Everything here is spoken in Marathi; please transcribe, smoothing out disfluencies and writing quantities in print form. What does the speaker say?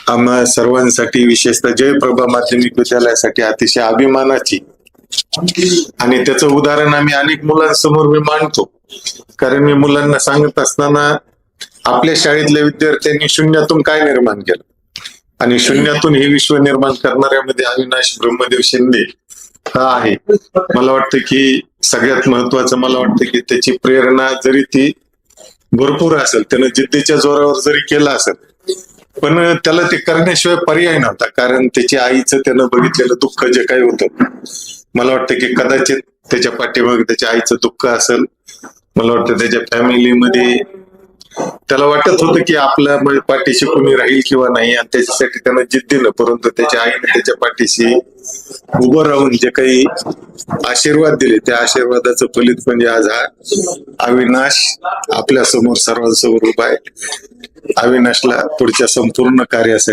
आम्हा सर्वांसाठी विशेषतः जयप्रभा माध्यमिक विद्यालयासाठी अतिशय अभिमानाची आणि त्याचं उदाहरण आम्ही अनेक मुलांसमोर मी मांडतो. कारण मी मुलांना सांगत असताना आपल्या शाळेतल्या विद्यार्थ्यांनी शून्यातून काय निर्माण केलं आणि शून्यातून हे विश्व निर्माण करणाऱ्यामध्ये अविनाश ब्रह्मदेव शिंदे हा आहे. मला वाटतं की सगळ्यात महत्वाचं मला वाटतं की त्याची प्रेरणा जरी ती भरपूर असेल, त्यानं जिद्दीच्या जोरावर जरी केलं असेल, पण त्याला ते करण्याशिवाय पर्याय नव्हता. कारण त्याच्या आईचं त्यानं बघितलेलं दुःख जे काही होतं, मला वाटतं की कदाचित त्याच्या पाठीमागे त्याच्या आईचं दुःख असेल. मला वाटतं त्याच्या फॅमिलीमध्ये त्याला वाटत होतं की आपल्या पाठीशी कोणी राहील किंवा नाही, आणि त्याच्यासाठी त्यानं जिद्दीनं, परंतु त्याच्या आईने त्याच्या पाठीशी उभं राहून जे काही आशीर्वाद दिले, त्या आशीर्वादाचं फलित म्हणजे आज हा अविनाश आपल्या समोर सर्वांसमोर उभा आहे. अविनाशला पुढच्या संपूर्ण कार्यासाठी